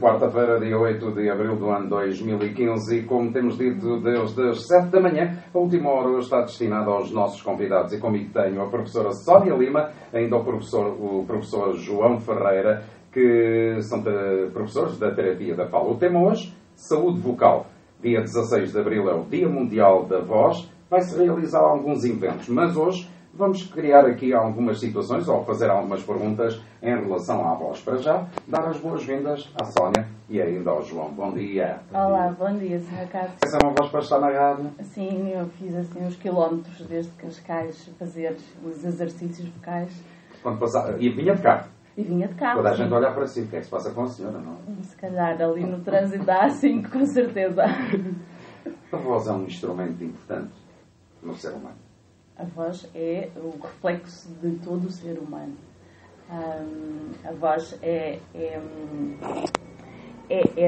quarta-feira, dia 8 de abril do ano 2015, e como temos dito desde as 7 da manhã, a última hora hoje está destinada aos nossos convidados, e comigo tenho a professora Sónia Lima, ainda o professor João Ferreira, que são professores da terapia da fala. O tema hoje, saúde vocal. Dia 16 de abril é o Dia Mundial da Voz. Vai-se realizar alguns eventos, mas hoje vamos criar aqui algumas situações ou fazer algumas perguntas em relação à voz. Para já, dar as boas-vindas à Sónia e ainda ao João. Bom dia. Olá, bom dia, Sr. Carlos. Essa é uma voz para estar na rádio? Sim, eu fiz assim uns quilómetros desde Cascais fazer os exercícios vocais. Quando passava... E vinha de carro? E vinha de carro. Toda a gente olha para si. O que é que se passa com a senhora, não? Se calhar ali no trânsito dá sim, com certeza. A voz é um instrumento importante no ser humano. A voz é o reflexo de todo o ser humano. A voz é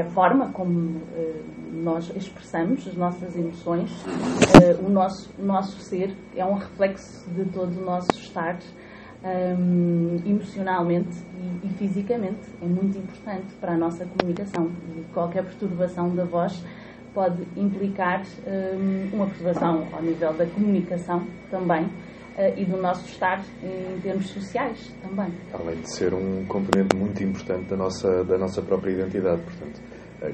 a forma como nós expressamos as nossas emoções. O nosso ser é um reflexo de todo o nosso estar, emocionalmente e fisicamente. É muito importante para a nossa comunicação. E qualquer perturbação da voz pode implicar uma perturbação ao nível da comunicação também e do nosso estar em termos sociais também. Além de ser um componente muito importante da nossa própria identidade, portanto,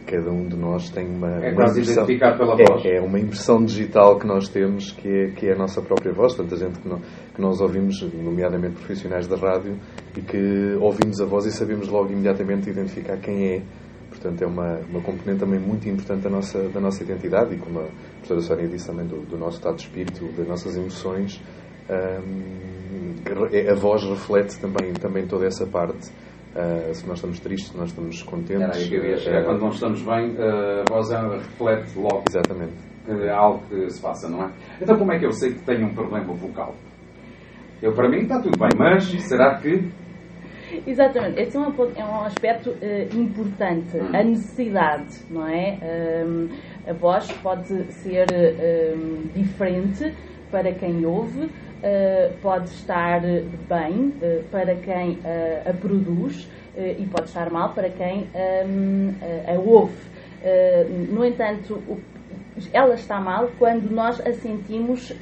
cada um de nós tem uma quase identificado pela voz. É uma impressão digital que nós temos, que é a nossa própria voz. Tanta gente que nós ouvimos, nomeadamente profissionais da rádio, e que ouvimos a voz e sabemos logo imediatamente identificar quem é. Portanto, é uma componente também muito importante da nossa identidade e, como a professora Sónia disse, também do nosso estado de espírito, das nossas emoções. A voz reflete também toda essa parte. Se nós estamos tristes, se nós estamos contentes. Era aí que eu ia chegar. Quando não estamos bem, a voz reflete logo. Exatamente. É algo que se passa, não é? Então, como é que eu sei que tenho um problema vocal? Para mim está tudo bem, mas será que... Exatamente, esse é um aspecto importante, a necessidade, não é? A voz pode ser diferente para quem ouve, pode estar bem para quem a produz e pode estar mal para quem a ouve. No entanto, ela está mal quando nós a sentimos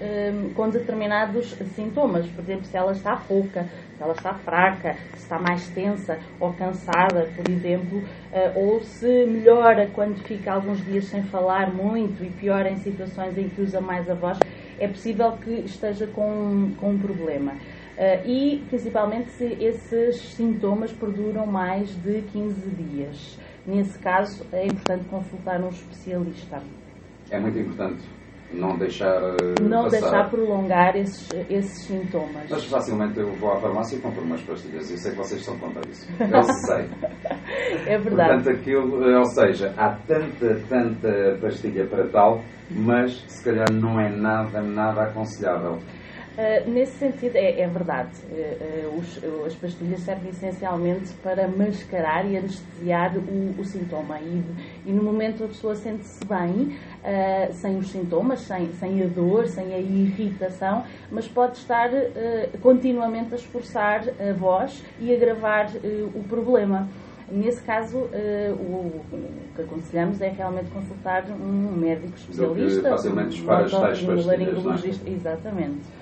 com determinados sintomas. Por exemplo, se ela está rouca, se ela está fraca, se está mais tensa ou cansada, por exemplo, ou se melhora quando fica alguns dias sem falar muito e piora em situações em que usa mais a voz, é possível que esteja com um problema. E, principalmente, se esses sintomas perduram mais de 15 dias. Nesse caso, é importante consultar um especialista. É muito importante não deixar deixar prolongar esses sintomas. Mas facilmente eu vou à farmácia e compro umas pastilhas. Eu sei que vocês são contra isso. Eu sei. É verdade. Portanto, ou seja, há tanta pastilha para tal, mas se calhar não é nada aconselhável. Nesse sentido, é verdade. As pastilhas servem essencialmente para mascarar e anestesiar o sintoma. E no momento a pessoa sente-se bem, sem os sintomas, sem a dor, sem a irritação, mas pode estar continuamente a esforçar a voz e agravar o problema. Nesse caso, o que aconselhamos é realmente consultar um médico especialista, facilmente para as tais pastilhas, não é? Exatamente.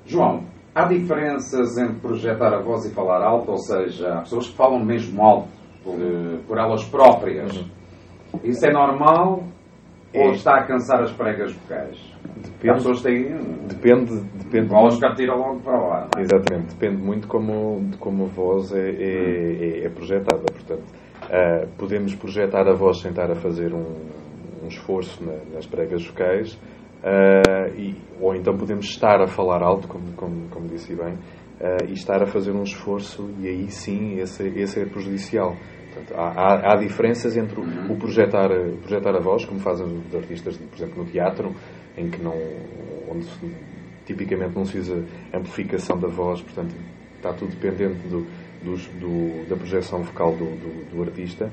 João, há diferenças entre projetar a voz e falar alto? Ou seja, há pessoas que falam mesmo alto por elas próprias. Isso é normal ou está a cansar as pregas vocais? Depende. As pessoas têm... Depende. Ou os que atiram logo para lá. Não é? Exatamente. Depende muito de como a voz é projetada. Portanto, podemos projetar a voz sem estar a fazer um esforço nas pregas vocais. Ou então podemos estar a falar alto, como disse bem, e estar a fazer um esforço, e aí sim esse é prejudicial. Portanto, há diferenças entre o projetar a voz, como fazem os artistas, por exemplo, no teatro, onde tipicamente não se usa amplificação da voz, portanto está tudo dependente da projeção vocal do artista.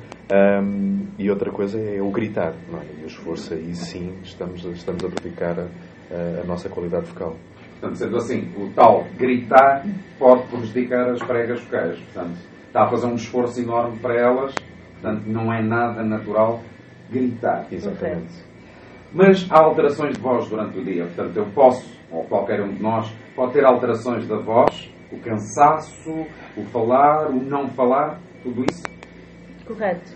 E outra coisa é o gritar, não é? E o esforço, aí sim estamos a praticar a nossa qualidade vocal. Portanto, sendo assim, o tal gritar pode prejudicar as pregas vocais. Portanto, está a fazer um esforço enorme para elas Portanto, não é nada natural gritar. Exatamente. Mas há alterações de voz durante o dia. Portanto, eu posso, ou qualquer um de nós, pode ter alterações da voz, o cansaço, o falar, o não falar, tudo isso. Correto.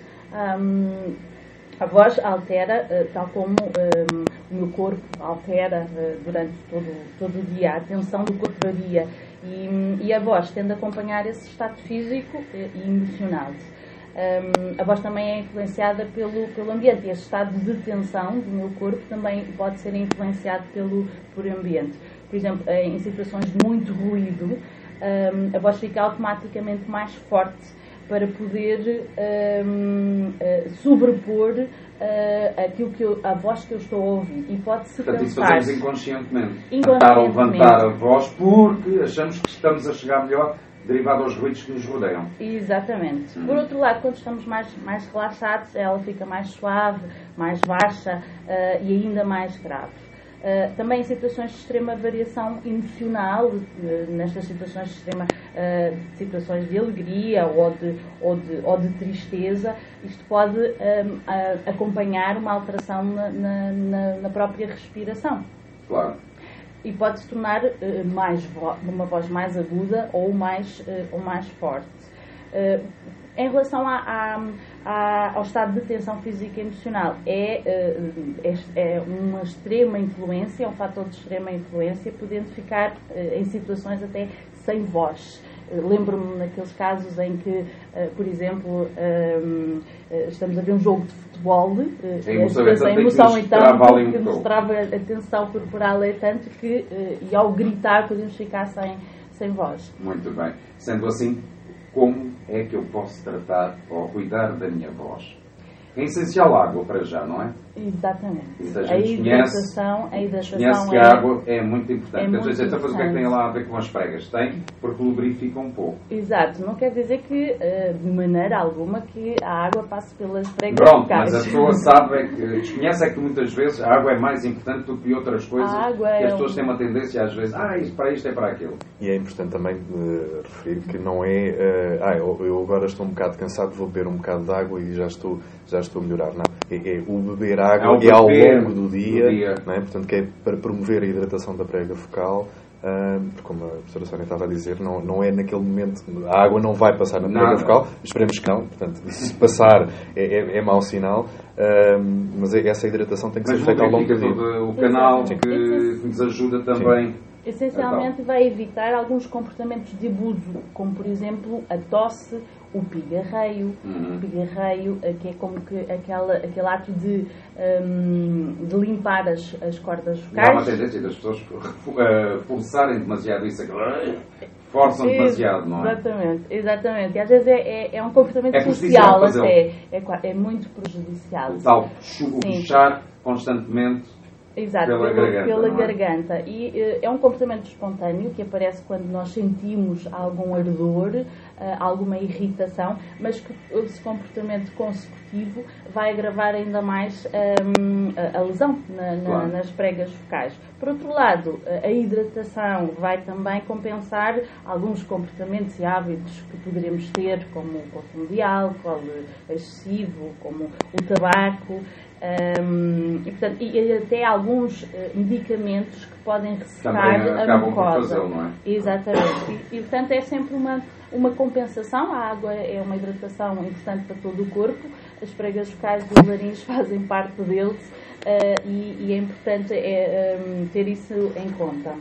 A voz altera, tal como o meu corpo altera durante todo o dia. A tensão do corpo varia. E a voz tende a acompanhar esse estado físico e emocional. A voz também é influenciada pelo ambiente. E este estado de tensão do meu corpo também pode ser influenciado por ambiente. Por exemplo, em situações de muito ruído, a voz fica automaticamente mais forte para poder sobrepor a voz que eu estou a ouvir. E pode-se Portanto, isso pensar... fazemos inconscientemente. Tentar levantar a voz porque achamos que estamos a chegar melhor derivado aos ruídos que nos rodeiam. Exatamente. Por outro lado, quando estamos mais relaxados, ela fica mais suave, mais baixa e ainda mais grave. Também em situações de extrema variação emocional, nestas situações de situações de alegria ou de tristeza, isto pode acompanhar uma alteração na própria respiração. Claro. E pode se tornar uma voz mais aguda ou mais forte. Em relação ao estado de tensão física e emocional, é uma extrema influência, é um fator de extrema influência, podendo ficar em situações até sem voz. Lembro-me naqueles casos em que, por exemplo, estamos a ver um jogo de futebol, a emoção então que nos trava a tensão corporal é tanto que, e ao gritar, podemos ficar sem voz. Muito bem. Sendo assim, como é que eu posso tratar ou cuidar da minha voz? É essencial a água para já, não é? Exatamente. A hidratação conhece que a água é muito importante. Às vezes, então, mas o que é que tem lá a ver com as pregas? Tem, porque lubrifica um pouco. Exato. Não quer dizer que, de maneira alguma, que a água passe pelas pregas. Pronto, mas a pessoa sabe, desconhece que muitas vezes a água é mais importante do que outras coisas. E as pessoas têm uma tendência, às vezes, isto é para aquilo. E é importante também referir que não é, eu agora estou um bocado cansado, vou beber um bocado de água e já estou a melhorar. Não. O beber água é ao longo do dia. Não é? Portanto, que é para promover a hidratação da prega focal, porque como a professora Sónia estava a dizer, não é naquele momento, a água não vai passar na prega focal, esperemos que não, portanto, se passar é mau sinal, mas essa hidratação tem que ser feita ao longo do dia. O canal que nos ajuda também. Sim. Essencialmente vai evitar alguns comportamentos de abuso, como por exemplo a tosse, o pigarreio, que é como que aquele ato de limpar as cordas vocais. Há uma tendência das pessoas forçarem demasiado isso, forçam demasiado, não é? Exatamente. E às vezes é um comportamento social até, é muito prejudicial. O tal puxar constantemente. Exato, pela garganta. E é um comportamento espontâneo que aparece quando nós sentimos algum ardor, alguma irritação, mas que esse comportamento consecutivo vai agravar ainda mais a lesão nas pregas focais. Por outro lado, a hidratação vai também compensar alguns comportamentos e hábitos que poderemos ter, como o consumo de álcool excessivo, como o tabaco, e até alguns medicamentos que podem ressecar a mucosa. Não é? Exatamente. E portanto é sempre uma compensação. A água é uma hidratação importante para todo o corpo. As pregas focais dos laringes fazem parte deles e é importante ter isso em conta.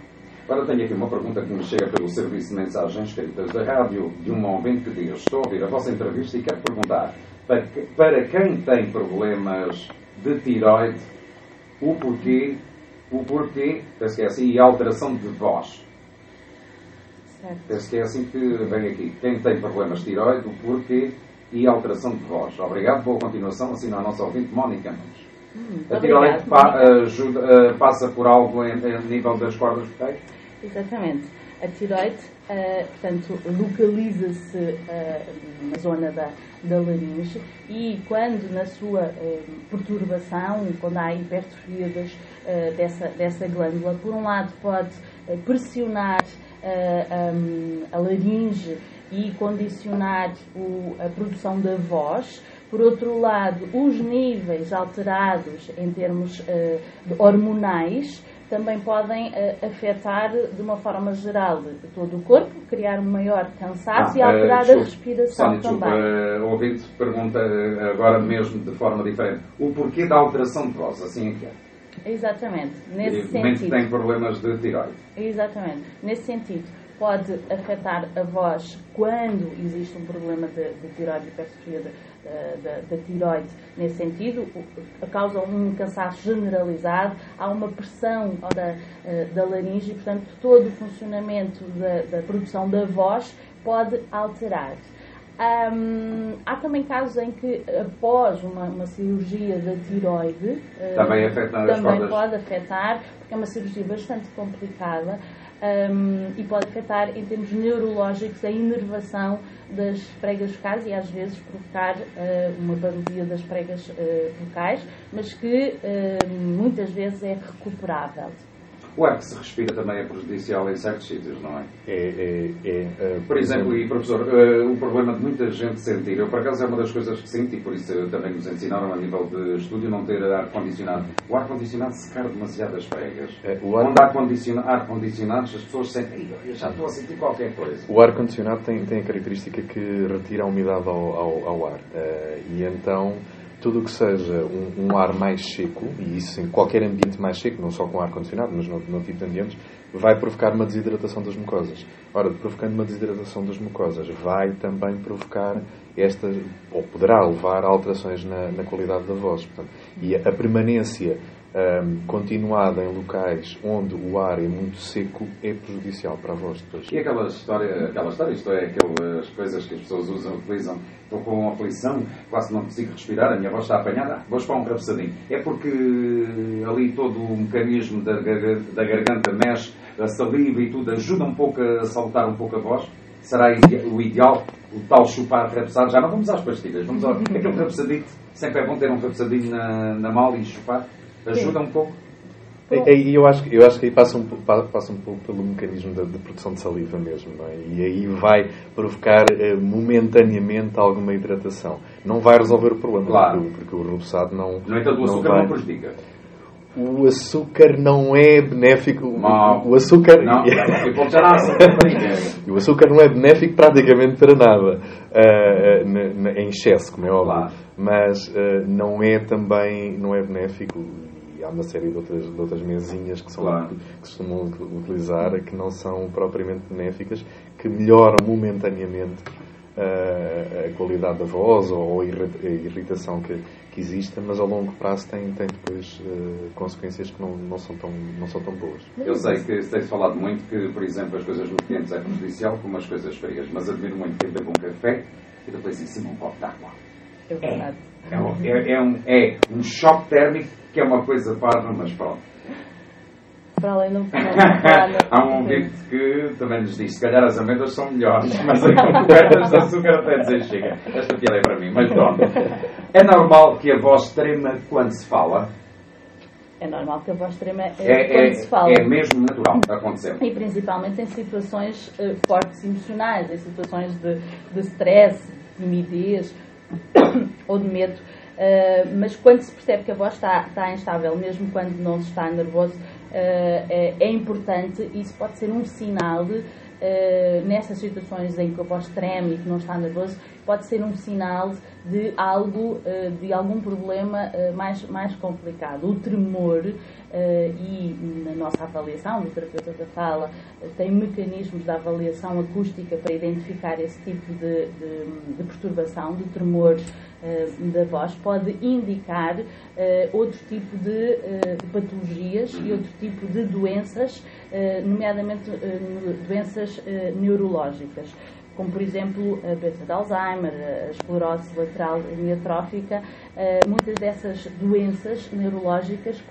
Agora tenho aqui uma pergunta que me chega pelo serviço de mensagens escritas da rádio de um ouvinte que diz: estou a ouvir a vossa entrevista e quero perguntar para quem tem problemas de tiroide, o porquê, penso que é assim, e a alteração de voz. Certo. Penso que é assim que vem aqui. Quem tem problemas de tiroide, o porquê e a alteração de voz. Obrigado, boa continuação, assim a nossa ouvinte Mónica Nunes. A tiroide passa por algo em nível das cordas vocais? Exatamente. A tiroide, portanto, localiza-se na zona da laringe e quando na sua perturbação, quando há hipertrofia dessa glândula, por um lado pode pressionar a laringe e condicionar a produção da voz. Por outro lado, os níveis alterados em termos hormonais também podem afetar de uma forma geral de todo o corpo, criar um maior cansaço e alterar a respiração também. O ouvinte pergunta agora mesmo de forma diferente. O porquê da alteração de voz? Assim é que é. Exatamente. Nesse sentido. sentido. Tem problemas de tiroide. Exatamente. Nesse sentido, pode afetar a voz quando existe um problema de tiroide, de hipertrofia da tiroide. Nesse sentido, causa um cansaço generalizado, há uma pressão da laringe e, portanto, todo o funcionamento da produção da voz pode alterar. Há também casos em que, após uma cirurgia da tiroide, também pode afetar, porque é uma cirurgia bastante complicada e pode afetar, em termos neurológicos, a inervação das pregas vocais e, às vezes, provocar uma parodia das pregas vocais, mas que muitas vezes é recuperável. O ar que se respira também é prejudicial em certos sítios, não é? Por exemplo, e professor, o problema de muita gente sentir, eu por acaso é uma das coisas que sinto, e por isso também nos ensinaram a nível de estúdio não ter ar-condicionado. O ar-condicionado secar demasiado as pregas. Onde há ar-condicionados, as pessoas sentem, eu já estou a sentir qualquer coisa. O ar-condicionado tem a característica que retira a umidade ao ar. E então, tudo o que seja um ar mais seco, e isso em qualquer ambiente mais seco, não só com ar-condicionado, mas no tipo de ambientes, vai provocar uma desidratação das mucosas. Ora, provocando uma desidratação das mucosas, vai também provocar ou poderá levar a alterações na qualidade da voz. Portanto, e a permanência continuada em locais onde o ar é muito seco é prejudicial para a voz depois. E aquela história, isto é, aquelas coisas que as pessoas utilizam, estou com aflição, quase não consigo respirar, a minha voz está apanhada, vou para um rapsadinho. É porque ali todo o mecanismo da garganta mexe, a saliva e tudo ajuda um pouco a saltar um pouco a voz. Será o ideal, o tal chupar rapsado? Já não vamos às pastilhas, vamos ao aquele rapsadinho. Sempre é bom ter um rapsadinho na mala e chupar. Ajuda um pouco? E eu acho que aí passa um pouco pelo mecanismo de produção de saliva mesmo, não é? E aí vai provocar momentaneamente alguma hidratação. Não vai resolver o problema, claro, porque o repousado não... No entanto, o açúcar não prejudica. O açúcar não é benéfico. Não. O açúcar... Não, o açúcar não é benéfico praticamente para nada. Em excesso, como é óbvio. Claro. Mas não é benéfico. E há uma série de outras mesinhas que claro, que se costumam utilizar que não são propriamente benéficas, que melhoram momentaneamente a qualidade da voz ou a irritação que exista, mas ao longo prazo tem depois consequências que não são tão boas. Eu sei que tem-se falado muito que, por exemplo, as coisas muito quentes é prejudicial como as coisas frias, mas admiro muito quem bebe um café e depois em cima um copo de água. É verdade. É um choque térmico que é uma coisa parva, mas pronto. Para além do há um ouvinte que também nos diz, se calhar as amêndoas são melhores, mas cobertas de açúcar até dizer chega. Esta piada é para mim, mas pronto. É normal que a voz trema quando se fala? É normal que a voz trema quando se fala. É mesmo natural acontecer. E principalmente em situações fortes emocionais, em situações de stress, de timidez ou de medo. Mas quando se percebe que a voz está instável, mesmo quando não se está nervoso, é importante, isso pode ser um sinal nessas situações em que a voz treme e que não está nervoso, pode ser um sinal de algum problema mais complicado. O tremor, e na nossa avaliação, o terapeuta da fala tem mecanismos de avaliação acústica para identificar esse tipo de perturbação, de tremor da voz, pode indicar outro tipo de patologias e outro tipo de doenças, nomeadamente doenças neurológicas, como por exemplo a doença de Alzheimer, a esclerose lateral amiotrófica. Muitas dessas doenças neurológicas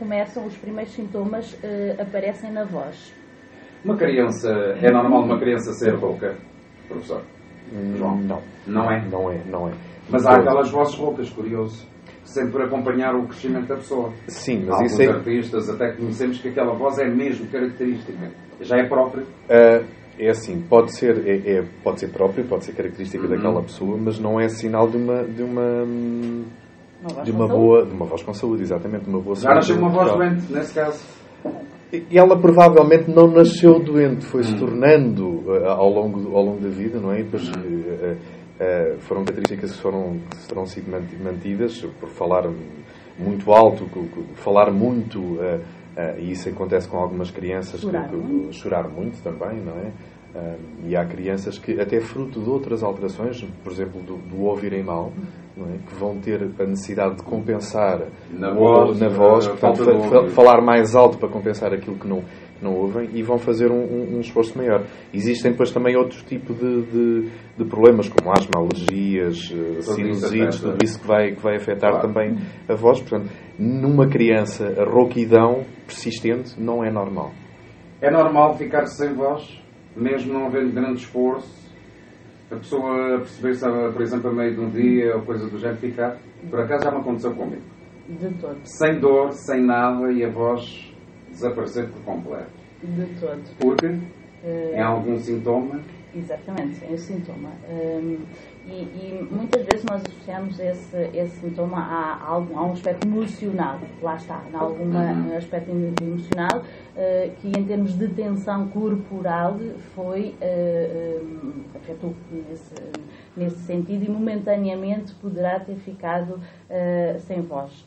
os primeiros sintomas aparecem na voz. É normal uma criança ser rouca, professor? João? Não. Não é? Não é. Mas há aquelas vozes roucas, curioso, sempre acompanhar o crescimento da pessoa. Sim, mas alguns artistas até conhecemos que aquela voz é mesmo característica. Já é própria? É assim, pode ser próprio, pode ser característica daquela pessoa, mas não é sinal de uma voz com saúde, exatamente, de uma boa saúde. Já nasceu uma voz doente, nesse caso? E ela provavelmente não nasceu doente, foi-se tornando ao longo da vida, não é? E depois foram características que serão sido mantidas por falar muito alto, falar muito, e isso acontece com algumas crianças que chorar muito também, não é? E há crianças que, até fruto de outras alterações, por exemplo, do ouvirem mal, não é? Que vão ter a necessidade de compensar na voz, portanto, falar mais alto para compensar aquilo que não ouvem, e vão fazer um esforço maior. Existem depois também outros tipos de problemas, como asma, alergias, sinusites, tudo isso que vai afetar também a voz. Portanto, numa criança, a rouquidão persistente não é normal. É normal ficar sem voz? Mesmo não havendo grande esforço, a pessoa perceber-se, por exemplo, a meio de um dia ou coisa do género, ficar? Por acaso já me aconteceu comigo. De todo. Sem dor, sem nada, e a voz desaparecer por completo. De todo. Porque é algum sintoma? Exatamente, é um sintoma. E muitas vezes nós associamos esse sintoma a um aspecto emocional. Lá está, em algum aspecto emocional, que em termos de tensão corporal afetou nesse sentido, e momentaneamente poderá ter ficado sem voz.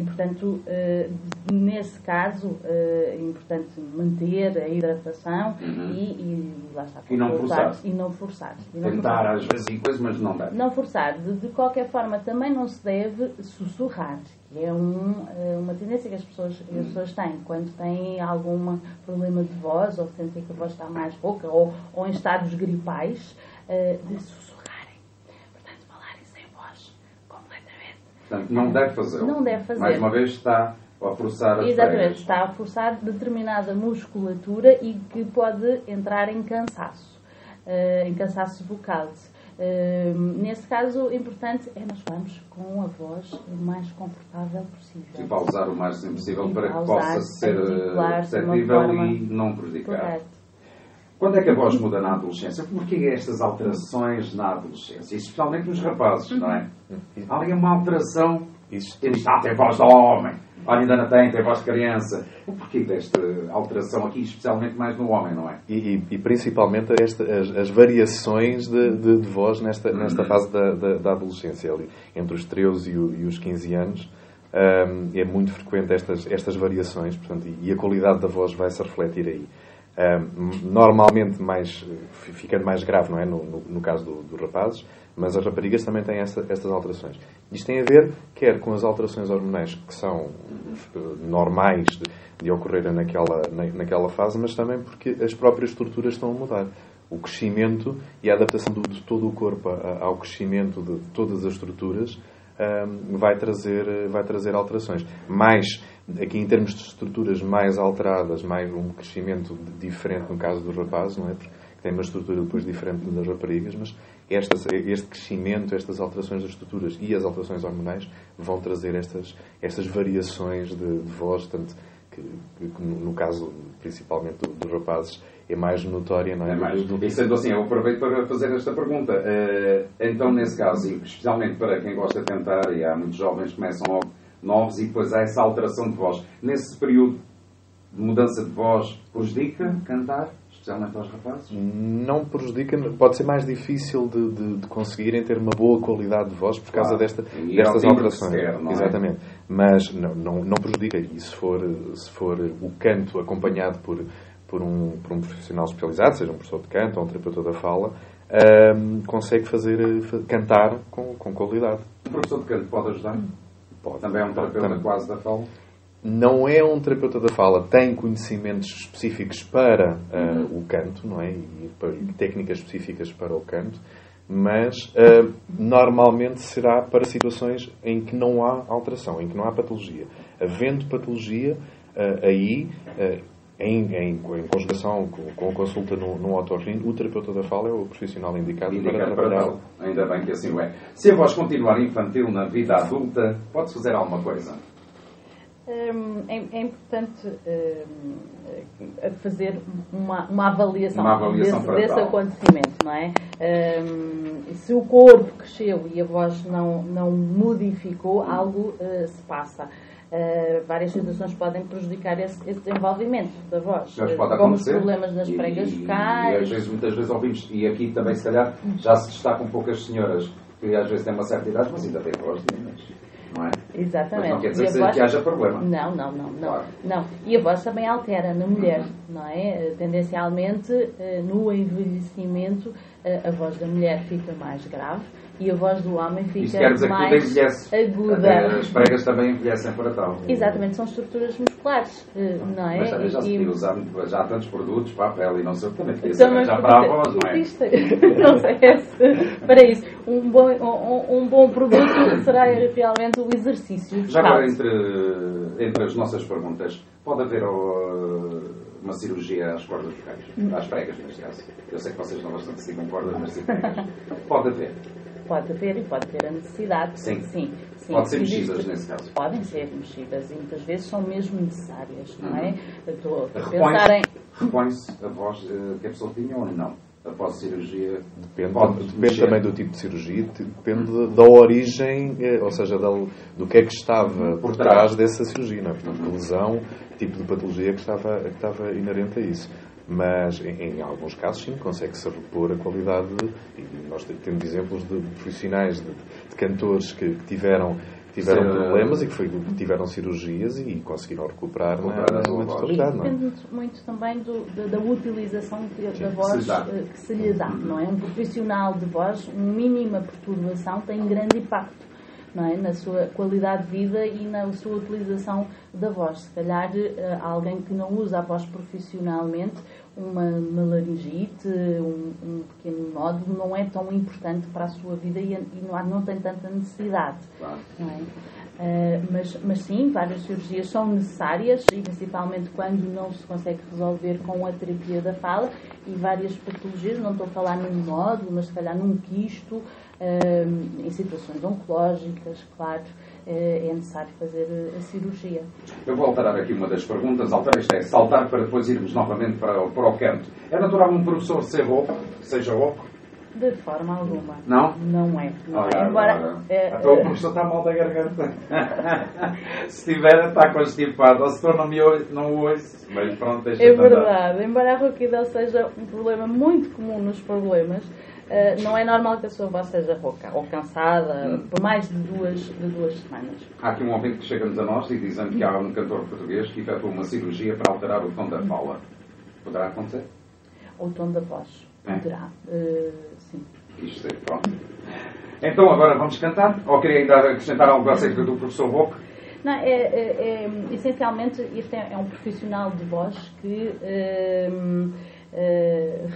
Portanto, nesse caso é importante manter a hidratação e lá está, e não forçar. Tentar às vezes coisas, mas não dá. Não forçar. De qualquer forma, também não se deve sussurrar, que é uma tendência que as pessoas têm quando têm algum problema de voz, ou sentem que a voz está mais rouca, ou em estados gripais, de sussurrarem. Portanto, falarem sem voz completamente. Portanto, não deve fazê-lo. Não deve fazer. Mais uma vez está a forçar as Exatamente, pregas. está a forçar determinada musculatura e que pode entrar em cansaço vocal. Nesse caso, o importante é nós falarmos com a voz o mais confortável possível. E pausar o máximo possível para que possa ser perceptível e não prejudicar. Correto. Quando é que a voz muda na adolescência? Porquê estas alterações na adolescência? Especialmente nos rapazes, não é? Há ali uma alteração. Ele está a ter voz de homem. Olha, ainda não tem voz de criança. O porquê desta alteração aqui, especialmente mais no homem, não é? E principalmente as variações de voz nesta fase da adolescência, ali, entre os 13 e os 15 anos. É muito frequente estas variações, portanto, e a qualidade da voz vai-se refletir aí. Normalmente ficando mais grave, não é? No caso dos rapazes, mas as raparigas também têm estas alterações. Isto tem a ver quer com as alterações hormonais que são normais de ocorrerem naquela fase, mas também porque as próprias estruturas estão a mudar. O crescimento e a adaptação de todo o corpo ao crescimento de todas as estruturas vai trazer alterações. Mais, aqui em termos de estruturas mais alteradas, mais um crescimento diferente no caso dos rapazes, não é? Porque tem uma estrutura depois diferente das raparigas, mas este crescimento, estas alterações das estruturas e as alterações hormonais vão trazer estas variações de voz, tanto que no caso principalmente dos rapazes é mais notória, não é? E sendo assim, eu aproveito para fazer esta pergunta. Então, nesse caso, especialmente para quem gosta de cantar, e há muitos jovens que começam logo novos e depois há essa alteração de voz. Nesse período de mudança de voz, prejudica cantar, especialmente aos rapazes? Não prejudica, pode ser mais difícil de conseguirem ter uma boa qualidade de voz por causa destas alterações. Não é? Exatamente. Mas não prejudica. E se for o canto acompanhado por um profissional especializado, seja um professor de canto ou um terapeuta da fala, consegue cantar com qualidade. Um professor de canto pode ajudar? Pode. Também é um terapeuta quase da fala? Não é um terapeuta da fala, tem conhecimentos específicos para o canto, não é? E técnicas específicas para o canto, mas normalmente será para situações em que não há alteração, em que não há patologia. Havendo patologia, aí, em conjugação com a consulta no otorrino, o terapeuta da fala é o profissional indicado para trabalhar. Ainda bem que assim o é. Se a voz continuar infantil na vida adulta, pode-se fazer alguma coisa? É importante fazer uma avaliação, desse acontecimento, não é? Se o corpo cresceu e a voz não modificou, algo se passa. Várias situações podem prejudicar esse desenvolvimento da voz, como os problemas nas pregas vocais. E muitas vezes ouvimos, e aqui também se calhar já se destacam poucas senhoras que às vezes têm uma certa idade, mas ainda têm voz de meninas, não é? Exatamente. Mas não quer dizer que haja problema. Não. E a voz também altera na mulher, não é? Tendencialmente, no envelhecimento, a voz da mulher fica mais grave e a voz do homem fica mais aguda. Até as pregas também envelhecem para tal. Exatamente, são estruturas musculares, não é? Mas também já se podia usar, já há tantos produtos para a pele e não sei o que, também podia ser já para a voz, não é? Não sei se para isso. Um bom produto será realmente o exercício. Já agora, entre as nossas perguntas, pode haver uma cirurgia às cordas vocais, às pregas, neste caso. Eu sei que vocês não bastante sigam cordas, mas sim pregas. Pode haver. Pode haver e pode ter a necessidade. Sim. Pode ser mexidas nesse caso. Podem ser mexidas e muitas vezes são mesmo necessárias, não é? Estou a pensar em... Repõe-se a voz que a pessoa tinha ou não? Após cirurgia? Depende também do tipo de cirurgia, depende da origem, ou seja, do que é que estava por trás dessa cirurgia, não é? Portanto, que lesão, tipo de patologia que estava inerente a isso. Mas, em alguns casos, sim, consegue-se repor a qualidade. E nós temos exemplos de profissionais, de cantores que tiveram problemas e que tiveram cirurgias e conseguiram recuperar na totalidade. Não é? Depende muito também da utilização da voz que se lhe dá. Não é? Um profissional de voz, mínima perturbação tem grande impacto. Não é? Na sua qualidade de vida e na sua utilização da voz. Se calhar alguém que não usa a voz profissionalmente, uma laringite, um pequeno nódulo, não é tão importante para a sua vida e não tem tanta necessidade. Claro. Não é? Mas sim, várias cirurgias são necessárias e principalmente quando não se consegue resolver com a terapia da fala e várias patologias, não estou a falar num nódulo, mas se calhar num quisto, em situações oncológicas, claro, é necessário fazer a cirurgia. Eu vou alterar aqui uma das perguntas. Isto é saltar para depois irmos novamente para o canto. É natural um professor ser rouco, seja rouco? De forma alguma. Não? Não é. Então o professor está mal da garganta. Se estiver, está constipado. Ou se for, não o ouço. Mas pronto, deixa é verdade. Embora a rouquidão seja um problema muito comum nos problemas, não é normal que a sua voz seja rouca ou cansada por mais de duas semanas. Há aqui um ouvinte que chega-nos a nós e dizendo que há um cantor português que efetua uma cirurgia para alterar o tom da fala. Poderá acontecer? O tom da voz. Poderá. Sim. Isto é, pronto. Então agora vamos cantar? Ou queria ainda acrescentar algo acerca do professor Roque? Não, essencialmente este é um profissional de voz que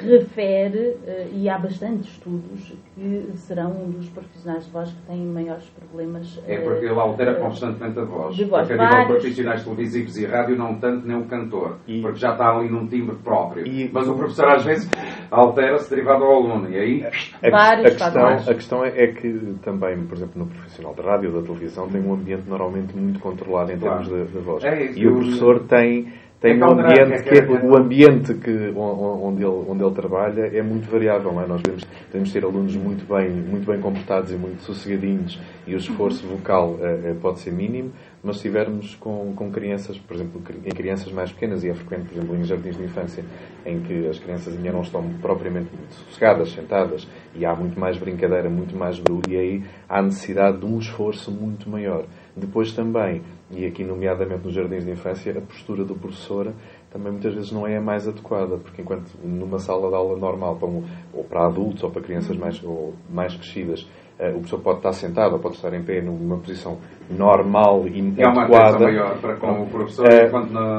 refere, e há bastantes estudos, que serão um dos profissionais de voz que têm maiores problemas. É porque ele altera constantemente a voz. De voz. Porque a nível de profissionais televisivos e rádio, não tanto nem o cantor, porque já está ali num timbre próprio. Mas o professor às vezes altera-se derivado ao aluno. E aí... A questão é que também, por exemplo, no profissional de rádio ou da televisão, tem um ambiente normalmente muito controlado em termos de voz. E o professor tem um ambiente o ambiente onde ele trabalha é muito variável, não é? Nós podemos ter alunos muito bem comportados e muito sossegadinhos e o esforço vocal pode ser mínimo, mas se estivermos com crianças, por exemplo, em crianças mais pequenas, e é frequente, por exemplo, em jardins de infância, em que as crianças ainda não estão propriamente muito sossegadas, sentadas, e há muito mais brincadeira, muito mais barulho, e aí há necessidade de um esforço muito maior. Depois também, e aqui nomeadamente nos jardins de infância, a postura do professor também muitas vezes não é a mais adequada, porque enquanto numa sala de aula normal, ou para adultos ou para crianças mais crescidas, o professor pode estar sentado ou pode estar em pé numa posição normal e é uma adequada. Maior para com o professor,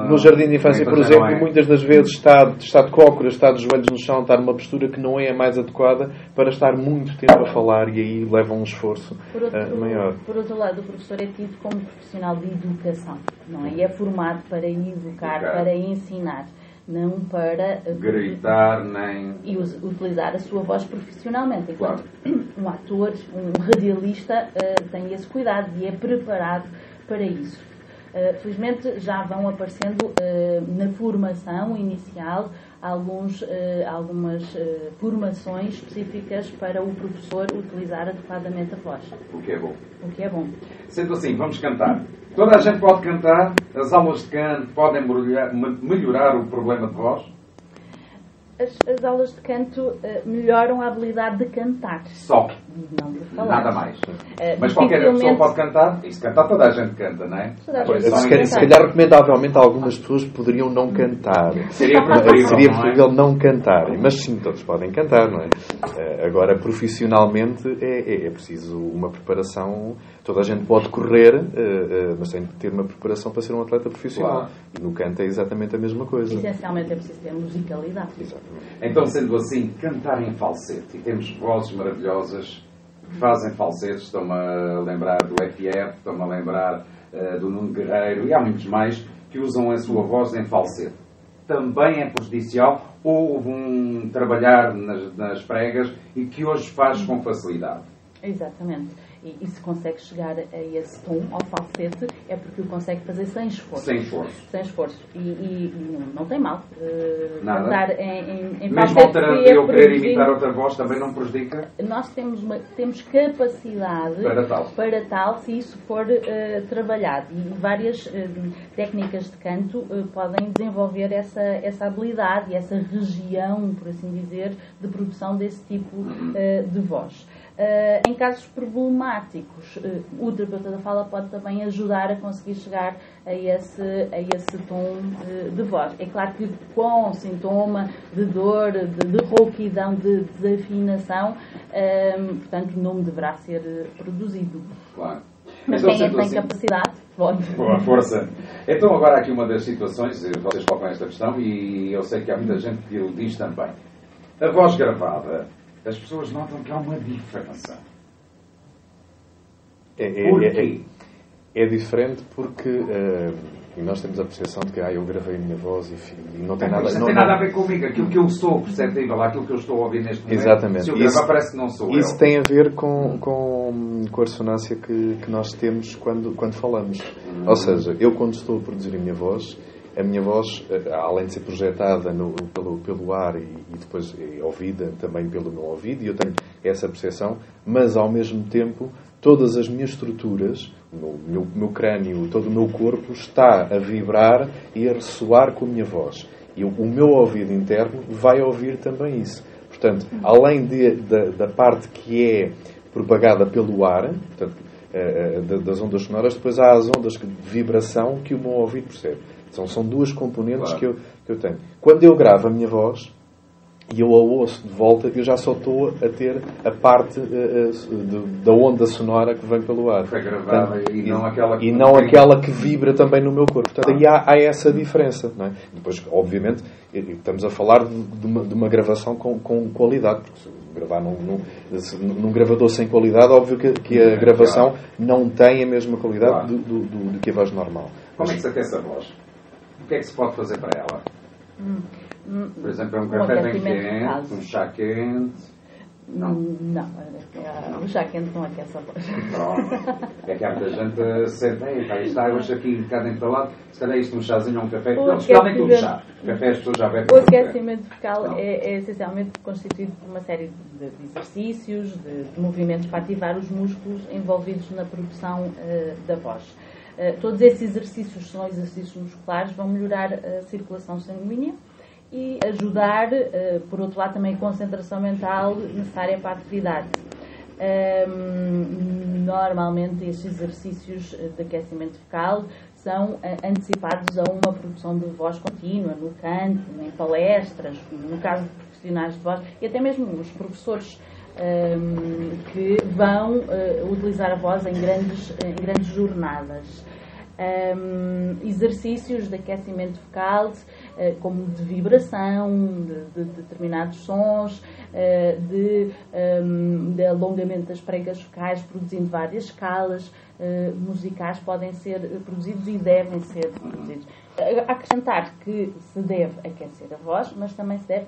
no jardim de infância, por exemplo, muitas das vezes está de cócoras, está de joelhos no chão, está numa postura que não é a mais adequada para estar muito tempo a falar, e aí leva um esforço maior. Por outro lado, o professor é tido como profissional de educação, não é? E é formado para educar, para ensinar, não para gritar nem e utilizar a sua voz profissionalmente. Enquanto um ator, um radialista tem esse cuidado e é preparado para isso. Felizmente já vão aparecendo na formação inicial algumas formações específicas para o professor utilizar adequadamente a voz. O que é bom. O que é bom. Sendo assim, vamos cantar. Toda a gente pode cantar, as aulas de canto podem melhorar o problema de voz? As aulas de canto melhoram a habilidade de cantar. Só. Não de falar. Nada mais. Mas qualquer pessoa pode cantar? E se cantar, toda a gente canta, não é? Se calhar, recomendavelmente, algumas pessoas poderiam não cantar. Seria preferível não cantarem. Mas sim, todos podem cantar, não é? Agora, profissionalmente, é preciso uma preparação. Toda a gente pode correr, mas tem que ter uma preparação para ser um atleta profissional. Claro. E no canto é exatamente a mesma coisa. Essencialmente é preciso ter musicalidade. Exatamente. Então, sendo assim, cantar em falsete. E temos vozes maravilhosas que fazem falsetes. Estou-me a lembrar do FF, estou-me a lembrar do Nuno Guerreiro, e há muitos mais que usam a sua voz em falsete. Também é prejudicial, ou houve um trabalhar nas pregas e que hoje faz com facilidade. Exatamente. E se consegue chegar a esse tom, ao falsete, é porque o consegue fazer sem esforço. Sem esforço. Sem esforço. E não tem mal. Nada. Cantar em Mesmo falsete. alterando eu querer imitar outra voz também não prejudica? Nós temos capacidade para tal, se isso for trabalhado. E várias técnicas de canto podem desenvolver essa habilidade e essa região, por assim dizer, de produção desse tipo de voz. Em casos problemáticos, o terapeuta da fala pode também ajudar a conseguir chegar a esse tom de voz. É claro que com sintoma de dor, de rouquidão, de desafinação, portanto, não deverá ser produzido. Claro. Mas então, quem tem assim, capacidade, pode. Boa força. Então, agora aqui uma das situações, vocês colocam esta questão e eu sei que há muita gente que o diz também. A voz gravada, as pessoas notam que há uma diferença. Porquê? É diferente porque nós temos a percepção de que eu gravei a minha voz e não tem nada... Isso não tem nada a ver comigo. Aquilo que eu sou perceptível, aquilo que eu estou a ouvir neste momento, exatamente. Se eu gravar parece que não sou eu. Isso tem a ver com a ressonância que nós temos quando falamos. Ou seja, eu quando estou a produzir a minha voz, além de ser projetada pelo ar e depois é ouvida também pelo meu ouvido, e eu tenho essa percepção, mas ao mesmo tempo todas as minhas estruturas, o meu crânio, todo o meu corpo está a vibrar e a ressoar com a minha voz. E o meu ouvido interno vai ouvir também isso. Portanto, além da parte que é propagada pelo ar, portanto, das ondas sonoras, depois há as ondas de vibração que o meu ouvido percebe. São duas componentes, claro, que eu tenho. Quando eu gravo a minha voz e eu a ouço de volta, eu já só estou a ter a parte da onda sonora que vem pelo ar. Foi gravada. Portanto, e não aquela que vibra também no meu corpo. Portanto, aí há essa diferença. Não é? Depois, obviamente, estamos a falar de uma gravação com qualidade, porque se gravar num gravador sem qualidade, óbvio que a gravação não tem a mesma qualidade, claro, do que a voz normal. Como é que se aquece a voz? O que é que se pode fazer para ela? Por exemplo, é um café bem quente, um chá quente. Não, o chá quente não aquece a voz. Pronto. É que há muita gente senta, está hoje aqui um bocado entalado, se calhar isto um chazinho ou um café. Não, especialmente um chá. Café as pessoas já bebem. O aquecimento vocal é essencialmente constituído por uma série de exercícios, de movimentos para ativar os músculos envolvidos na produção da voz. Todos esses exercícios são exercícios musculares, vão melhorar a circulação sanguínea e ajudar, por outro lado, também a concentração mental necessária para a atividade. Normalmente, estes exercícios de aquecimento vocal são antecipados a uma produção de voz contínua, no canto, em palestras, no caso de profissionais de voz, e até mesmo os professores que vão utilizar a voz em grandes jornadas. Exercícios de aquecimento vocal, como de vibração de determinados sons, de alongamento das pregas vocais, produzindo várias escalas musicais, podem ser produzidos e devem ser produzidos. Acrescentar que se deve aquecer a voz, mas também se deve,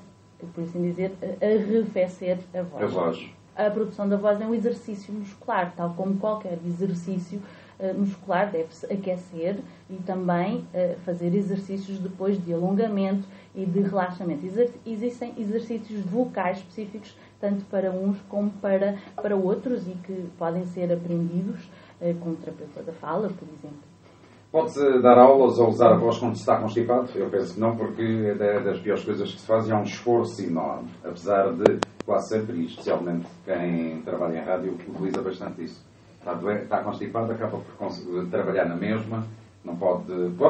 por assim dizer, arrefecer a voz. a produção da voz é um exercício muscular, tal como qualquer exercício muscular deve-se aquecer e também fazer exercícios depois de alongamento e de relaxamento. Existem exercícios vocais específicos, tanto para uns como para outros, e que podem ser aprendidos com o terapeuta da fala, por exemplo. Pode-se dar aulas ou usar a voz quando se está constipado? Eu penso que não, porque é das piores coisas que se faz e há um esforço enorme. Apesar de, quase sempre, e especialmente quem trabalha em rádio, utiliza bastante isso. Está constipado, acaba por trabalhar na mesma, não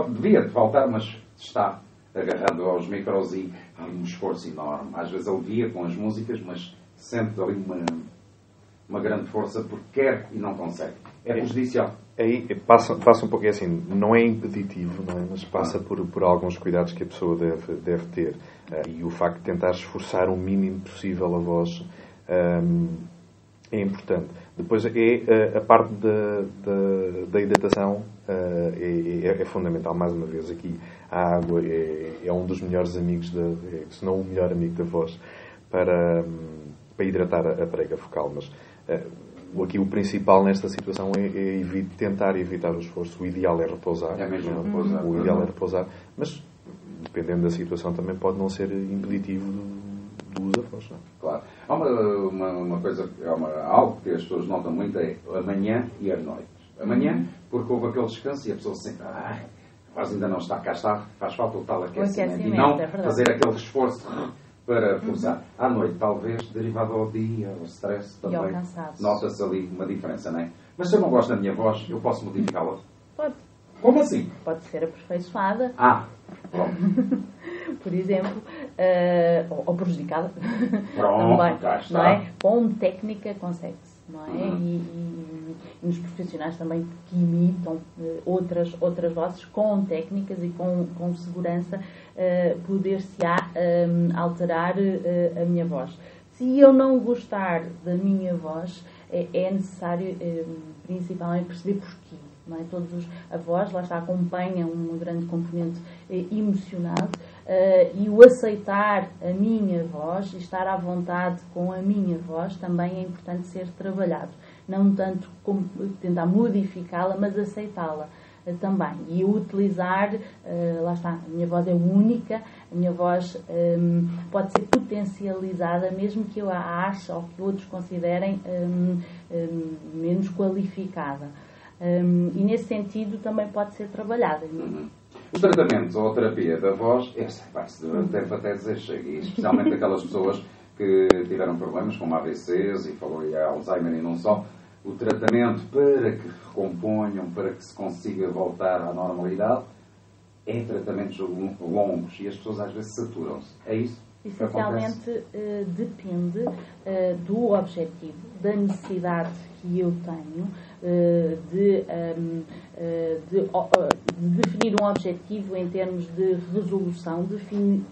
devia faltar, mas está agarrado aos micros e há um esforço enorme. Às vezes alivia com as músicas, mas sente ali uma grande força porque quer e não consegue. É prejudicial. Aí passa um pouquinho assim, não é impeditivo, não é? Mas passa por alguns cuidados que a pessoa deve ter. E o facto de tentar esforçar o mínimo possível a voz é importante. Depois a parte da hidratação é fundamental. Mais uma vez, aqui a água é um dos melhores amigos, se não o melhor amigo da voz, para hidratar a prega vocal. Mas aqui o principal nesta situação é tentar evitar o esforço. O ideal é repousar. É mesmo repousar. O ideal é repousar. Mas, dependendo da situação, também pode não ser impeditivo do uso da voz. Não? Claro. Há uma coisa, algo que as pessoas notam muito é a manhã e a noite. A manhã, porque houve aquele descanso e a pessoa se sente, a voz ainda não está, cá está, faz falta o tal aquecimento. E não fazer aquele esforço para forçar. À noite, talvez, derivado ao dia, ao stress também. Nota-se ali uma diferença, não é? Mas se eu não gosto da minha voz, eu posso modificá-la? Pode. Como assim? Pode ser aperfeiçoada. Pronto. Por exemplo, ou prejudicada. Pronto, também, cá está. Não é? Com técnica consegue-se, não é? E nos profissionais também que imitam outras vozes com técnicas e com segurança, poder-se-á alterar a minha voz. Se eu não gostar da minha voz, é necessário principalmente perceber porquê. Não é? A voz, lá está, acompanha um grande componente emocional, e o aceitar a minha voz e estar à vontade com a minha voz também é importante ser trabalhado. Não tanto como tentar modificá-la, mas aceitá-la também. E utilizar, lá está, a minha voz é única, a minha voz pode ser potencializada, mesmo que eu a ache ou que outros considerem menos qualificada. E nesse sentido também pode ser trabalhada. Os tratamentos ou a terapia da voz, vai-se durante tempo até dizer chega, e especialmente aquelas pessoas que tiveram problemas como AVCs e falou em Alzheimer e não só, o tratamento para que recomponham, para que se consiga voltar à normalidade, é tratamentos longos e as pessoas às vezes saturam-se. É isso? Essencialmente depende do objetivo, da necessidade que eu tenho de definir um objetivo em termos de resolução, de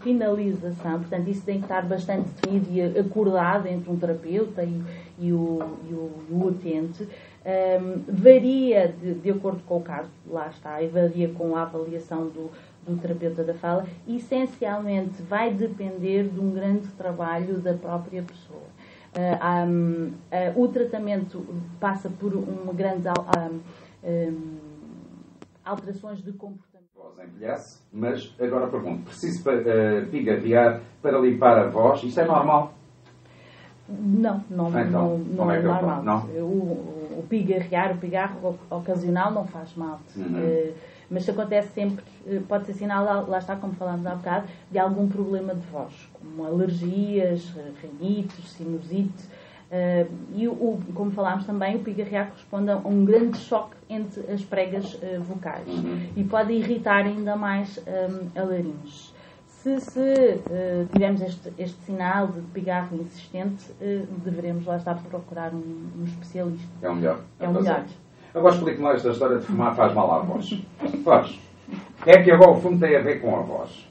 finalização. Portanto, isso tem que estar bastante definido e acordado entre um terapeuta e o utente. Varia de acordo com o caso, lá está, e varia com a avaliação do terapeuta da fala. Essencialmente vai depender de um grande trabalho da própria pessoa. O tratamento passa por uma grande alterações de comportamento. A voz envelhece, mas agora pergunto, preciso pigarrear para limpar a voz? Isto é normal? Não é normal. Não? O pigarrear, o pigarro ocasional não faz mal. Mas se acontece sempre, pode ser sinal, lá está, como falámos há bocado, de algum problema de voz, como alergias, rinites, sinusite. E, como falámos também, o pigarrear corresponde a um grande choque entre as pregas vocais e pode irritar ainda mais a laringe. Se tivermos este sinal de pigarro insistente, deveremos, lá estar, procurar um especialista. É o melhor. É o melhor. Agora explique-me lá esta história de fumar faz mal à voz. Faz. É que agora o fumo tem a ver com a voz.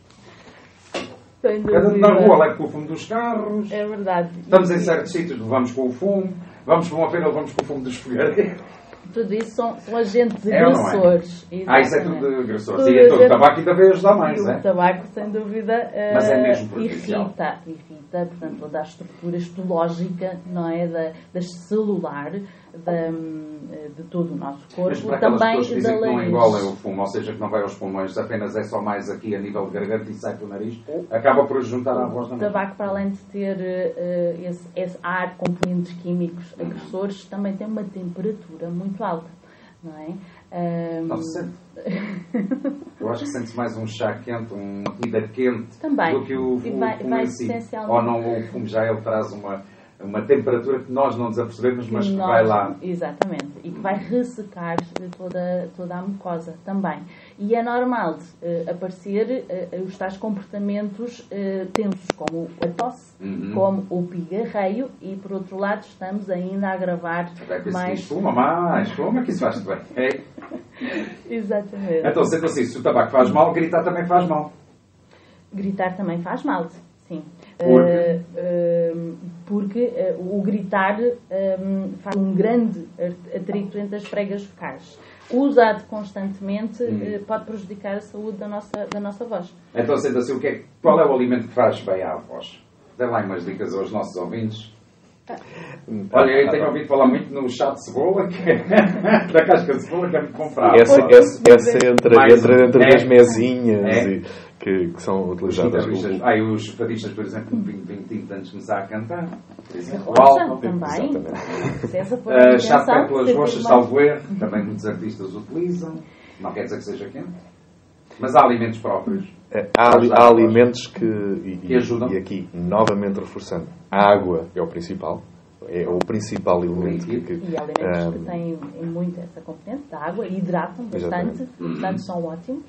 Na rua leva com o fumo dos carros. É verdade. Estamos em certos sítios, levamos com o fumo. Vamos para uma feira, levamos com o fumo dos fogareiros. Tudo isso são agentes É ou não é? agressores. Isso é tudo Exatamente. agressores. E então o tabaco ainda veio ajudar mais, E é? o tabaco, sem dúvida, Mas é mesmo prejudicial. irrita, portanto, toda a estrutura histológica, não é? Das celular, de todo o nosso corpo, Mas para aquelas também pessoas que dizem da que não laringe. engolem o fumo, ou seja, que não vai aos pulmões, apenas é só mais aqui a nível de garganta e sai pelo nariz, acaba por juntar à voz da O mesma. tabaco, para além de ter esse ar, componentes químicos agressores, também tem uma temperatura muito alta, não é? Não se sente. Eu acho que sente-se mais um chá quente, uma comida quente, Também. do que o E fumo vai em si. essencialmente- Ou não, o fumo já ele traz uma temperatura que nós não nos apercebemos, mas que nós- vai lá. Exatamente. E que vai ressecar toda a mucosa também. E é normal aparecer os tais comportamentos tensos, como a tosse, como o pigarreio, e por outro lado estamos ainda a agravar Vai ter mais... espuma, que isso faz-te bem. É? Exatamente. Então, sendo assim, se o tabaco faz mal, gritar também faz mal. Gritar também faz mal, sim. Porque? Porque o gritar faz um grande atrito entre as pregas vocais. Usado constantemente pode prejudicar a saúde da nossa voz. Então, sendo assim, qual é o alimento que faz bem à voz? Dê lá umas dicas aos nossos ouvintes. Olha, eu tenho ouvido falar muito no chá de cebola, da casca de cebola, que é muito comprado. Essa entra dentro das mesinhas É. que são utilizadas. Os fadistas, por exemplo, com 20 tinta antes de começar a cantar. Por exemplo, o Rocha álcool. também. Se essa for a Chá de intenção, pétalas sentir roxas, mais- salvo erro, também muitos artistas utilizam. Não quer dizer que seja quente. Mas há alimentos próprios. Há alimentos Que ajudam. E aqui, novamente reforçando, a água é o principal. É o principal elemento que E alimentos que têm muito essa componente da água e hidratam bastante, portanto são ótimos.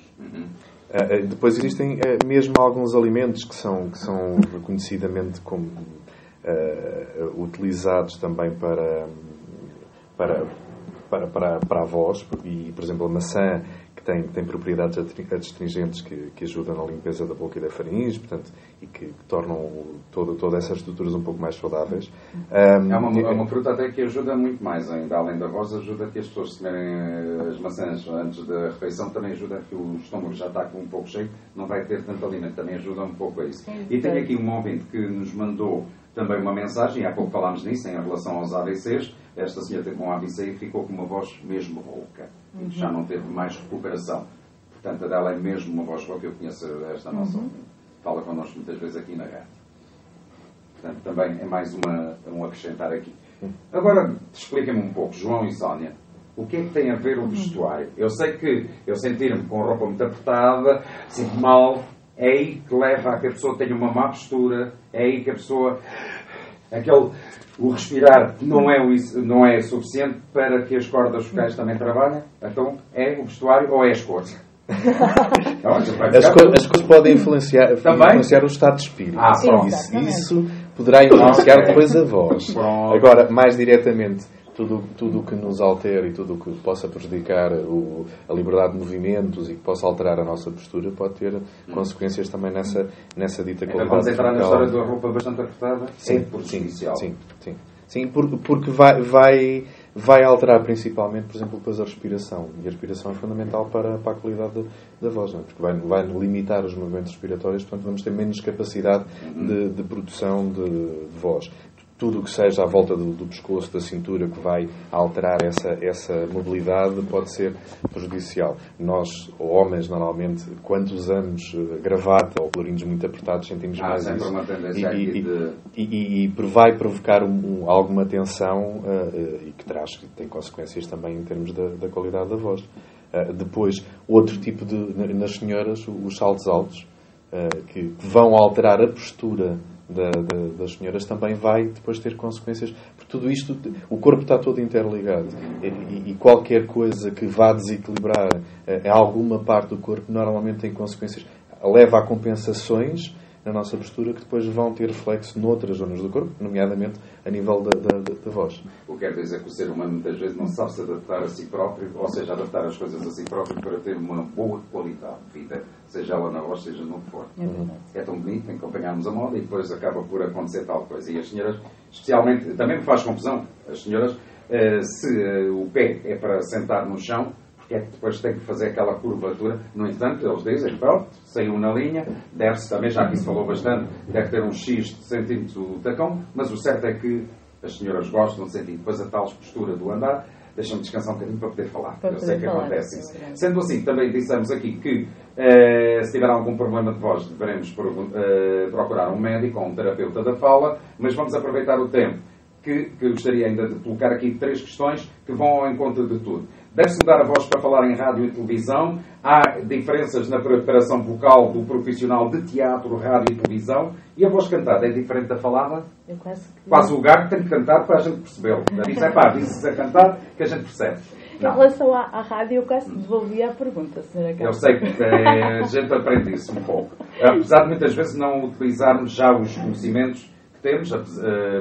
Depois existem mesmo alguns alimentos que são reconhecidamente como utilizados também para a voz, e por exemplo a maçã, que tem propriedades adstringentes que ajudam na limpeza da boca e da faringe, portanto, e que tornam todas essas estruturas um pouco mais saudáveis. É uma fruta até que ajuda muito mais ainda, além da voz, ajuda que as pessoas se comerem as maçãs antes da refeição, também ajuda que o estômago já está um pouco cheio, não vai ter tanto alimento, também ajuda um pouco a isso. E tenho aqui um ouvinte que nos mandou também uma mensagem, e há pouco falámos nisso, em relação aos AVCs. Esta senhora teve um AVC e ficou com uma voz mesmo rouca. Já não teve mais recuperação. Portanto, a dela é mesmo uma voz rouca. Eu conheço esta nossa ouvinte. Fala connosco muitas vezes aqui na rádio. Portanto, também é mais um acrescentar aqui. Agora, expliquem-me um pouco, João e Sónia, o que é que tem a ver o vestuário? Eu sei que eu sentir-me com a roupa muito apertada, sinto mal, é aí que leva a que a pessoa tenha uma má postura, é aí que a pessoa... O respirar não é suficiente para que as cordas vocais também trabalhem. Então, é o vestuário ou é as cores? As cores podem influenciar o estado de espírito. Pronto. Isso poderá influenciar depois a voz. Pronto. Agora, mais diretamente, tudo o que nos altere e tudo o que possa prejudicar a liberdade de movimentos e que possa alterar a nossa postura pode ter consequências também nessa dita qualidade. Vamos entrar na vocal. história da roupa bastante apertada? Sim, É prejudicial. Sim, porque vai alterar principalmente, por exemplo, depois a respiração. E a respiração é fundamental para a qualidade da voz, não é? Porque vai limitar os movimentos respiratórios, portanto vamos ter menos capacidade de produção de voz. Tudo o que seja à volta do pescoço, da cintura, que vai alterar essa mobilidade, pode ser prejudicial. Nós, homens, normalmente, quando usamos gravata ou colorinhos muito apertados, sentimos mais sempre isso. uma tendência aqui E vai provocar alguma tensão e que tem consequências também em termos da qualidade da voz. Depois, outro tipo nas senhoras, os saltos altos, que vão alterar a postura das senhoras, também vai depois ter consequências, porque tudo isto, o corpo está todo interligado e qualquer coisa que vá desequilibrar alguma parte do corpo normalmente tem consequências, leva a compensações na nossa postura que depois vão ter reflexo noutras zonas do corpo, nomeadamente a nível da voz. O que quer dizer que o ser humano muitas vezes não sabe se adaptar a si próprio, ou seja, adaptar as coisas a si próprio para ter uma boa qualidade de vida, seja ela na voz, seja no que for. É tão bonito acompanharmos a moda e depois acaba por acontecer tal coisa. E as senhoras, especialmente, também me faz confusão, as senhoras se o pé é para sentar no chão, porque é que depois tem que fazer aquela curvatura. No entanto, eles dizem, pronto, saiu na linha, deve-se também, já que se falou bastante, deve ter um X de centímetros o tacão, mas o certo é que as senhoras gostam de sentir depois a tal postura do andar. Deixa-me descansar um bocadinho para poder falar. Eu sei que acontece isso. Sendo assim, também dissemos aqui que se tiver algum problema de voz, devemos procurar um médico ou um terapeuta da fala, mas vamos aproveitar o tempo que gostaria ainda de colocar aqui 3 questões que vão ao encontro de tudo. Deve-se mudar a voz para falar em rádio e televisão. Há diferenças na preparação vocal do profissional de teatro, rádio e televisão. E a voz cantada é diferente da falada? Eu quase o gato tem que cantar para a gente percebê-lo. Diz-se a cantar que a gente percebe. Não. Em relação à rádio, eu quase devolvi a pergunta, Sra. Câmara. Eu sei que a gente aprende isso um pouco. Apesar de muitas vezes não utilizarmos já os conhecimentos que temos,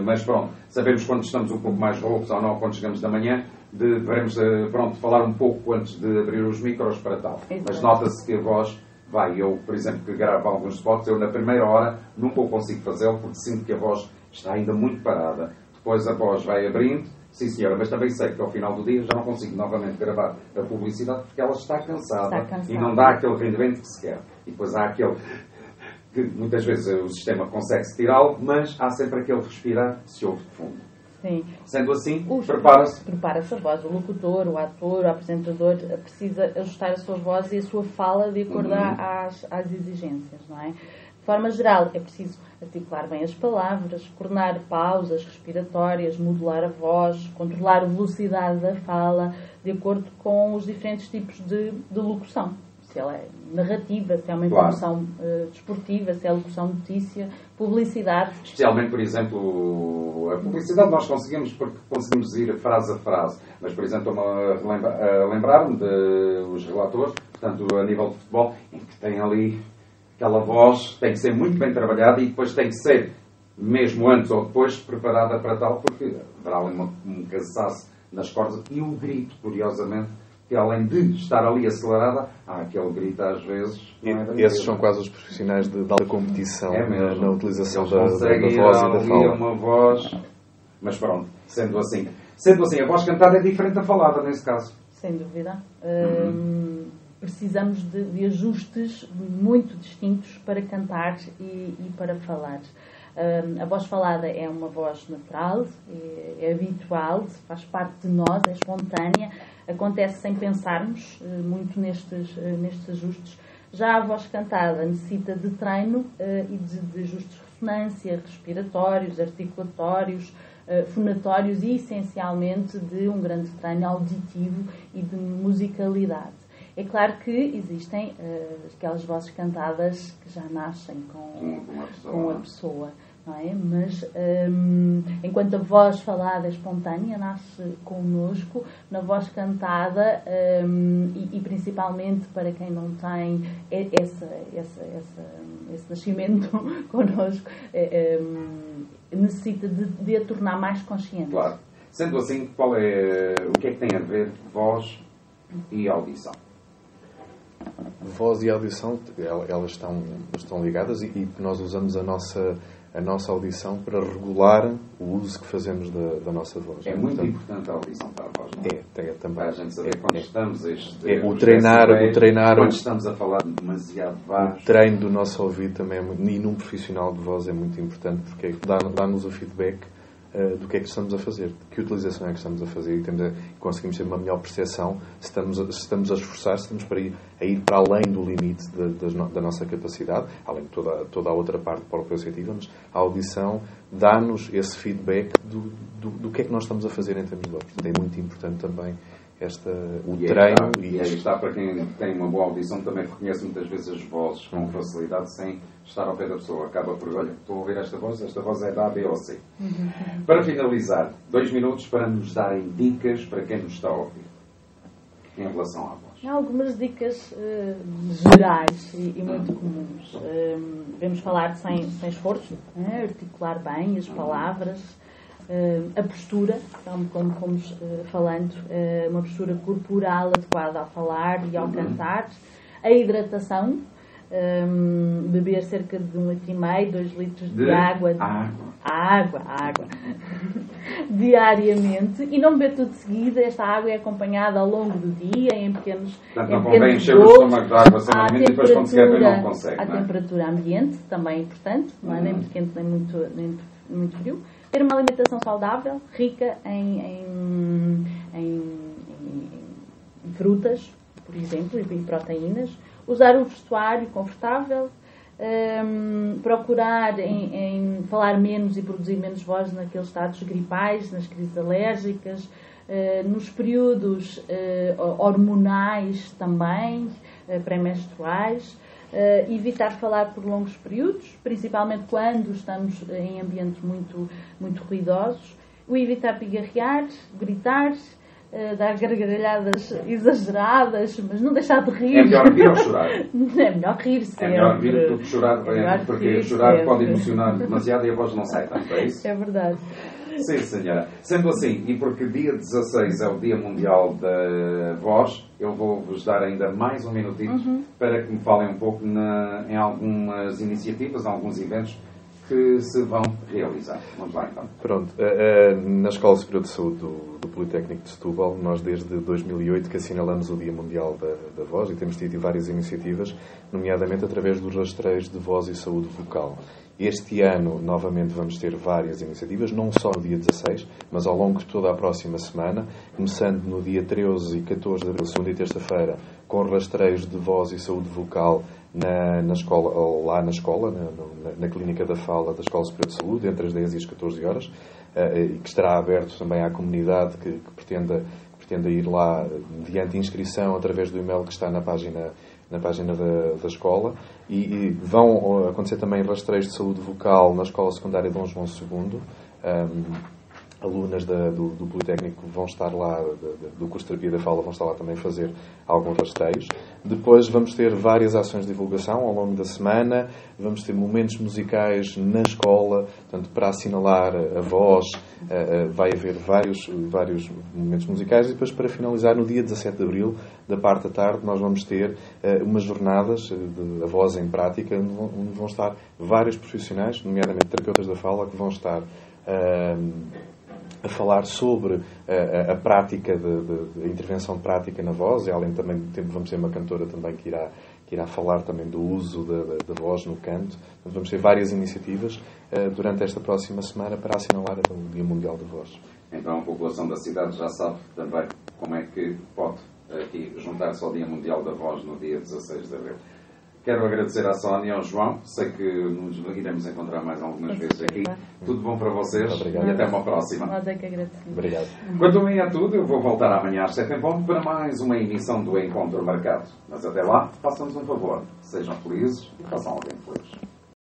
mas pronto, sabemos quando estamos um pouco mais roucos ou não, quando chegamos da manhã, devemos falar um pouco antes de abrir os micros para tal. Exato. Mas nota-se que a voz vai. Eu, por exemplo, que gravo alguns spots, eu na primeira hora nunca consigo fazê-lo porque sinto que a voz está ainda muito parada. Depois a voz vai abrindo, sim senhora, mas também sei que ao final do dia já não consigo novamente gravar a publicidade porque ela está cansada. E não dá aquele rendimento que se quer. E depois há aquele que muitas vezes o sistema consegue-se tirá-lo, mas há sempre aquele respirar que se ouve de fundo. Sim. Sendo assim, prepara-se. Prepara-se a voz. O locutor, o ator, o apresentador precisa ajustar a sua voz e a sua fala de acordo às exigências, não é? De forma geral, é preciso articular bem as palavras, coordenar pausas respiratórias, modular a voz, controlar a velocidade da fala de acordo com os diferentes tipos de locução. Se ela é narrativa, se é uma informação desportiva, se é locução de notícia, publicidade. Especialmente, por exemplo, a publicidade nós conseguimos porque conseguimos ir frase a frase. Mas, por exemplo, estou-me a lembrar-me dos relatores, portanto, a nível de futebol, em que tem ali aquela voz, tem que ser muito bem trabalhada e depois tem que ser, mesmo antes ou depois, preparada para tal, porque haverá ali um cansaço nas cordas e um grito, curiosamente, que além de estar ali acelerada, há aquele grito às vezes. Esses são quase os profissionais da competição, na utilização da voz e da fala. Uma voz, mas pronto, sendo assim, a voz cantada é diferente da falada nesse caso. Sem dúvida. Precisamos de ajustes muito distintos para cantar e para falar. A voz falada é uma voz natural, é habitual, faz parte de nós, é espontânea, acontece sem pensarmos muito nestes ajustes. Já a voz cantada necessita de treino e de ajustes de ressonância, respiratórios, articulatórios, fonatórios e, essencialmente, de um grande treino auditivo e de musicalidade. É claro que existem aquelas vozes cantadas que já nascem com a pessoa, não é? Mas enquanto a voz falada é espontânea, nasce connosco, na voz cantada e principalmente para quem não tem esse nascimento connosco, necessita de a tornar mais consciente. Claro. Sendo assim, o que é que tem a ver voz e audição? Voz e audição, elas estão ligadas e nós usamos a nossa audição para regular o uso que fazemos da nossa voz. É muito importante a audição para a voz, não é? É também. Para a gente saber quando estamos o treinar quando estamos a falar demasiado baixo. O treino do nosso ouvido também é muito, e num profissional de voz é muito importante porque dá-nos o feedback do que é que estamos a fazer, de que utilização é que estamos a fazer e conseguimos ter uma melhor percepção se estamos a esforçar, se estamos a ir para além do limite da nossa capacidade, além de toda a outra parte proprioceptiva, mas a audição dá-nos esse feedback do que é que nós estamos a fazer em termos de voz. Portanto, é muito importante também o treino. E aí está, para quem tem uma boa audição, também reconhece muitas vezes as vozes com facilidade, sem estar ao pé da pessoa. Acaba por, olha, estou a ouvir esta voz é da A, B ou C. Para finalizar, 2 minutos para nos darem dicas para quem nos está a ouvir, em relação à voz. Há algumas dicas gerais e muito comuns. Devemos falar sem esforço, articular bem as palavras, a postura, como fomos falando, uma postura corporal adequada ao falar e ao cantar, a hidratação, beber cerca de 1,5 litro, 2 litros de água. Água. Diariamente, e não beber tudo de seguida. Esta água é acompanhada ao longo do dia em pequenos Portanto, não convém encher o estômago de água sem e depois quando se quer ver não consegue. A temperatura ambiente também é importante, não é? Nem muito quente nem muito frio. Ter uma alimentação saudável, rica em frutas, por exemplo, e proteínas. Usar um vestuário confortável. Procurar em falar menos e produzir menos voz naqueles estados gripais, nas crises alérgicas, nos períodos hormonais também, pré-menstruais. Evitar falar por longos períodos, principalmente quando estamos em ambientes muito ruidosos. O evitar pigarrear, gritar, dar gargalhadas exageradas, mas não deixar de rir. É melhor rir ou chorar? É melhor rir sempre. É melhor rir do que chorar, porque chorar sempre pode emocionar demasiado e a voz não sai tanto, é isso? É verdade. Sim, senhora. Sendo assim, e porque dia 16 é o Dia Mundial da Voz, eu vou-vos dar ainda mais um minutinho para que me falem um pouco em algumas iniciativas, em alguns eventos que se vão realizar. Vamos lá, então. Pronto. Na Escola Superior de Saúde do Politécnico de Setúbal, nós desde 2008 que assinalamos o Dia Mundial da Voz e temos tido várias iniciativas, nomeadamente através dos rastreios de voz e saúde vocal. Este ano, novamente, vamos ter várias iniciativas, não só no dia 16, mas ao longo de toda a próxima semana, começando no dia 13 e 14 de abril, segunda e terça-feira, com rastreios de voz e saúde vocal na escola, na Clínica da Fala da Escola Superior de Saúde, entre as 10 e as 14 horas, e que estará aberto também à comunidade que pretenda ir lá mediante inscrição através do e-mail que está na página da escola, e vão acontecer também rastreios de saúde vocal na Escola Secundária Dom João II. Alunas do Politécnico vão estar lá, do curso de Terapia da Fala, vão estar lá também fazer alguns rastreios. Depois vamos ter várias ações de divulgação ao longo da semana, vamos ter momentos musicais na escola, portanto, para assinalar a voz, vai haver vários momentos musicais, e depois, para finalizar, no dia 17 de abril, da parte da tarde, nós vamos ter umas jornadas de a voz em prática, onde vão estar vários profissionais, nomeadamente terapeutas da fala, que vão estar a falar sobre a prática de intervenção prática na voz, e além também vamos ter uma cantora também que irá falar também do uso da voz no canto. Portanto, vamos ter várias iniciativas durante esta próxima semana para assinalar o Dia Mundial da Voz. Então a população da cidade já sabe também como é que pode aqui juntar-se ao Dia Mundial da Voz no dia 16 de abril. Quero agradecer à Sónia e ao João. Sei que nos iremos encontrar mais algumas vezes aqui. Tudo bom para vocês. Obrigado. E até uma próxima. Nós é que agradecemos. Obrigado. Quanto a mim é tudo, eu vou voltar amanhã às 7h para mais uma emissão do Encontro Marcado. Mas até lá, façam-nos um favor. Sejam felizes e façam alguém feliz.